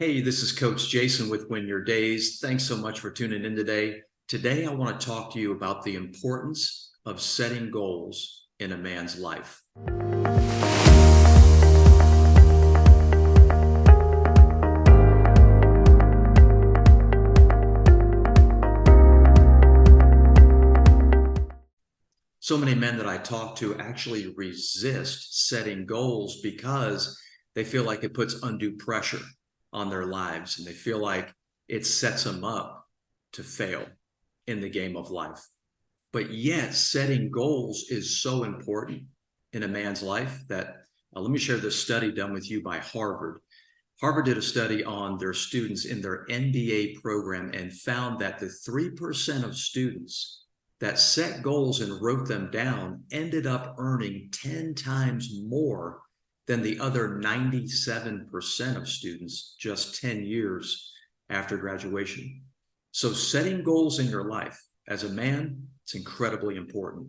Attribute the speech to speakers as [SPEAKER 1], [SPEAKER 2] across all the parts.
[SPEAKER 1] Hey, this is Coach Jason with Win Your Days. Thanks so much for tuning in today. Today, I want to talk to you about the importance of setting goals in a man's life. So many men that I talk to actually resist setting goals because they feel like it puts undue pressure on their lives and they feel like it sets them up to fail in the game of life. But yet, setting goals is so important in a man's life that let me share this study done with you by Harvard. Harvard did a study on their students in their MBA program and found that the 3% of students that set goals and wrote them down ended up earning 10 times more than the other 97% of students just 10 years after graduation. So setting goals in your life as a man, it's incredibly important.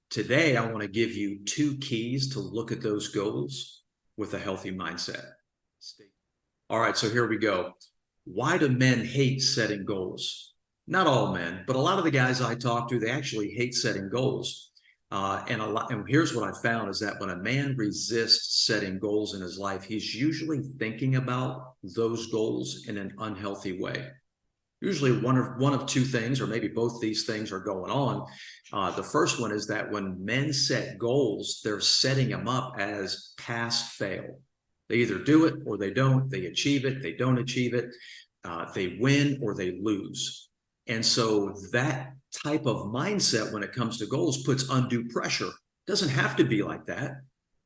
[SPEAKER 1] Today, I want to give you two keys to look at those goals with a healthy mindset. All right, so here we go. Why do men hate setting goals? Not all men, but a lot of the guys I talk to, they actually hate setting goals. And here's what I found is that when a man resists setting goals in his life, he's usually thinking about those goals in an unhealthy way. Usually one of two things, or maybe both these things are going on. The first one is that when men set goals, they're setting them up as pass fail. They either do it or they don't. They achieve it, they don't achieve it. They win or they lose. And so that type of mindset when it comes to goals puts undue pressure. It doesn't have to be like that.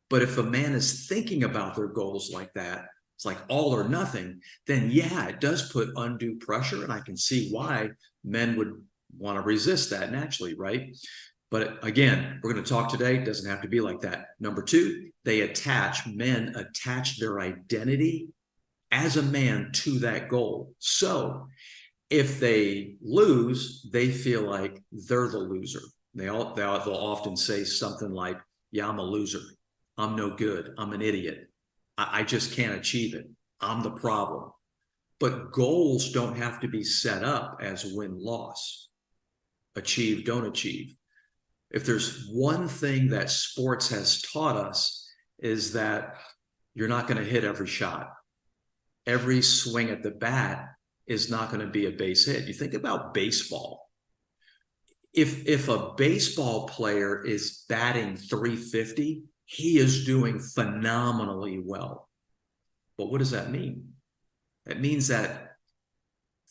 [SPEAKER 1] But if a man is thinking about their goals like that, it's like all or nothing, then yeah, it does put undue pressure. And I can see why men would want to resist that naturally, right? But again, we're going to talk today. It doesn't have to be like that. Number two, men attach their identity as a man to that goal. So if they lose, they feel like they're the loser. They'll often say something like, yeah, I'm a loser. I'm no good. I'm an idiot. I just can't achieve it. I'm the problem. But goals don't have to be set up as win-loss, achieve, don't achieve. If there's one thing that sports has taught us is that you're not going to hit every shot. Every swing at the bat is not going to be a base hit. You think about baseball. If a baseball player is batting 350, he is doing phenomenally well. But what does that mean? That means that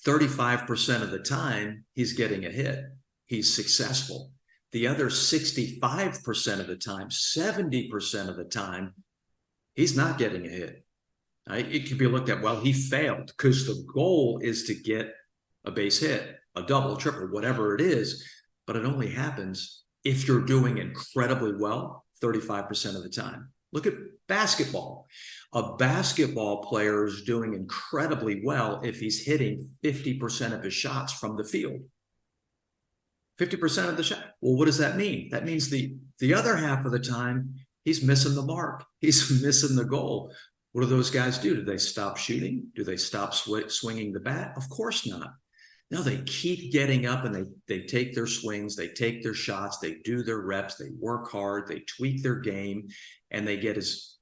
[SPEAKER 1] 35% of the time he's getting a hit. He's successful. The other 65% of the time, 70% of the time, he's not getting a hit. It could be looked at, well, he failed because the goal is to get a base hit, a double, triple, whatever it is. But it only happens if you're doing incredibly well 35% of the time. Look at basketball. A basketball player is doing incredibly well if he's hitting 50% of his shots from the field. 50% of the shot. Well, what does that mean? That means the other half of the time, he's missing the mark. He's missing the goal. What do those guys do? Do they stop shooting? Do they stop swinging the bat? Of course not. No, they keep getting up and they take their swings, they take their shots, they do their reps, they work hard, they tweak their game, and they get as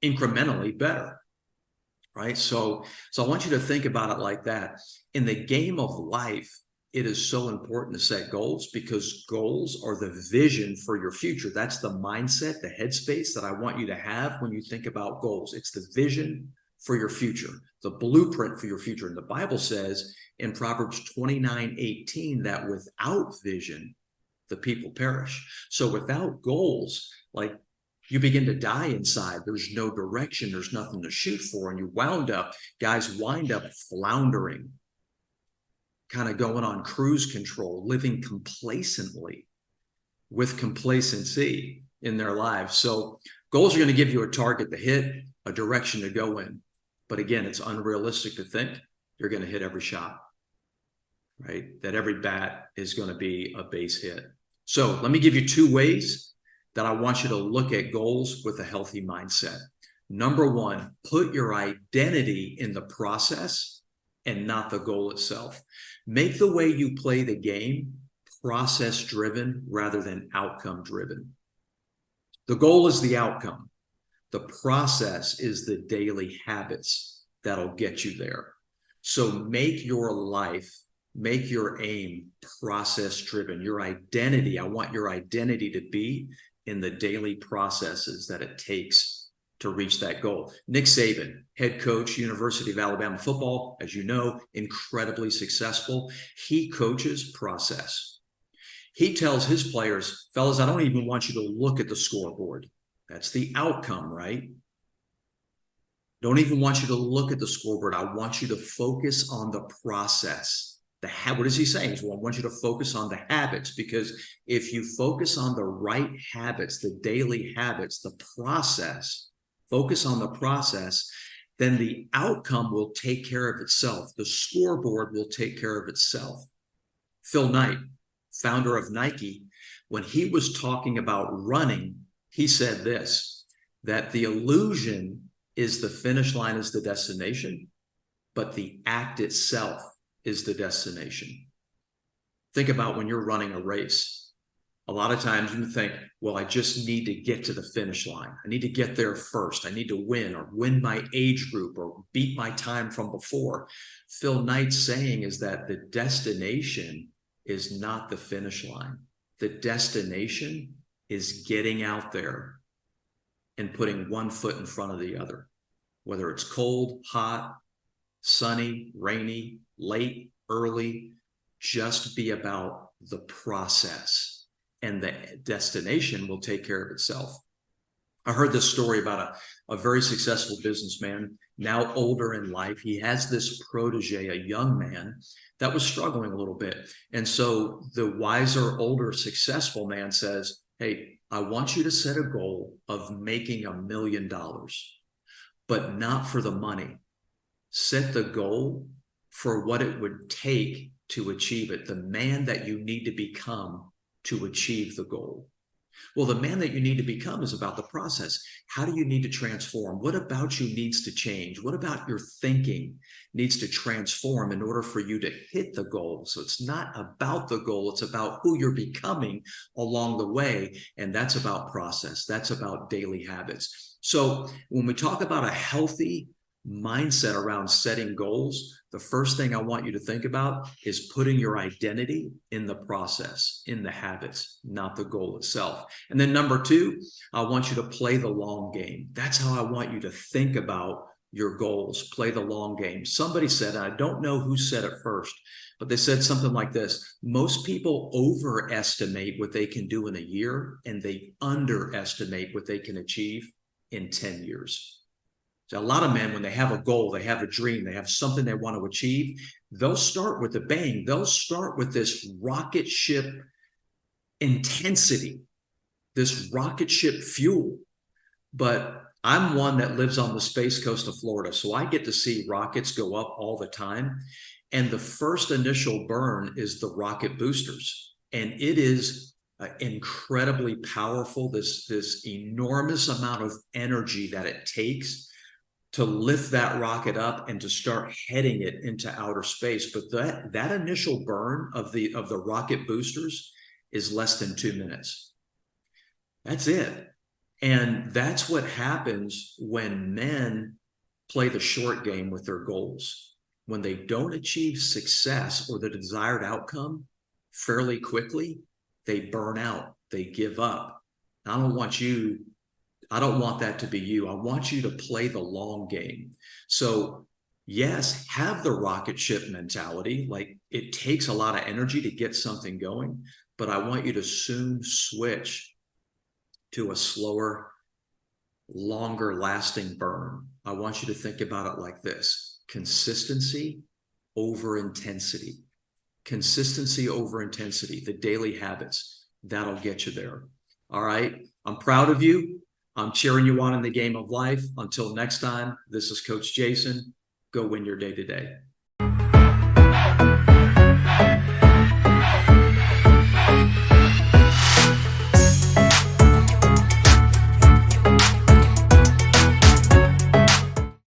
[SPEAKER 1] incrementally better, right? So I want you to think about it like that. In the game of life, it is so important to set goals because goals are the vision for your future. That's the mindset, the headspace that I want you to have when you think about goals. It's the vision for your future, the blueprint for your future. And the Bible says in Proverbs 29:18 that without vision, the people perish. So without goals, like you begin to die inside. There's no direction. There's nothing to shoot for. And guys wind up floundering, kind of going on cruise control, living complacently with complacency in their lives. So goals are going to give you a target to hit, a direction to go in. But again, it's unrealistic to think you're going to hit every shot, right? That every bat is going to be a base hit. So let me give you two ways that I want you to look at goals with a healthy mindset. Number one, put your identity in the process and not the goal itself. Make the way you play the game process driven rather than outcome driven. The goal is the outcome. The process is the daily habits that'll get you there. So make your life, make your aim process driven. Your identity, I want your identity to be in the daily processes that it takes to reach that goal. Nick Saban, head coach, University of Alabama football, as you know, incredibly successful. He coaches process. He tells his players, fellas, I don't even want you to look at the scoreboard. That's the outcome, right? Don't even want you to look at the scoreboard. I want you to focus on the process. What is he saying? Well, I want you to focus on the habits, because if you focus on the right habits, the daily habits, the process, focus on the process, then the outcome will take care of itself. The scoreboard will take care of itself. Phil Knight, founder of Nike, when he was talking about running, he said this, that the illusion is the finish line is the destination, but the act itself is the destination. Think about when you're running a race. A lot of times you think, well, I just need to get to the finish line. I need to get there first. I need to win or win my age group or beat my time from before. Phil Knight's saying is that the destination is not the finish line. The destination is getting out there and putting one foot in front of the other, whether it's cold, hot, sunny, rainy, late, early. Just be about the process, and the destination will take care of itself. I heard this story about a very successful businessman, now older in life. He has this protege, a young man, that was struggling a little bit. And so the wiser, older, successful man says, hey, I want you to set a goal of making $1 million, but not for the money. Set the goal for what it would take to achieve it, the man that you need to become to achieve the goal. Well, the man that you need to become is about the process. How do you need to transform? What about you needs to change? What about your thinking needs to transform in order for you to hit the goal? So it's not about the goal. It's about who you're becoming along the way. And that's about process. That's about daily habits. So when we talk about a healthy mindset around setting goals, the first thing I want you to think about is putting your identity in the process, in the habits, not the goal itself. And then number two, I want you to play the long game. That's how I want you to think about your goals. Play the long game. Somebody said, I don't know who said it first, but they said something like this: most people overestimate what they can do in a year, and they underestimate what they can achieve in 10 years. So a lot of men, when they have a goal, they have a dream, they have something they want to achieve, they'll start with a bang. They'll start with this rocket ship intensity, this rocket ship fuel. But I'm one that lives on the Space Coast of Florida, so I get to see rockets go up all the time. And the first initial burn is the rocket boosters. And it is incredibly powerful, this enormous amount of energy that it takes to lift that rocket up and to start heading it into outer space. But that initial burn of the rocket boosters is less than 2 minutes. That's it. And that's what happens when men play the short game with their goals. When they don't achieve success or the desired outcome fairly quickly, they burn out, they give up. I don't want that to be you. I want you to play the long game. So yes, have the rocket ship mentality. Like, it takes a lot of energy to get something going, but I want you to soon switch to a slower, longer lasting burn. I want you to think about it like this: consistency over intensity. Consistency over intensity, the daily habits, that'll get you there. All right. I'm proud of you. I'm cheering you on in the game of life. Until next time, this is Coach Jason. Go win your day today.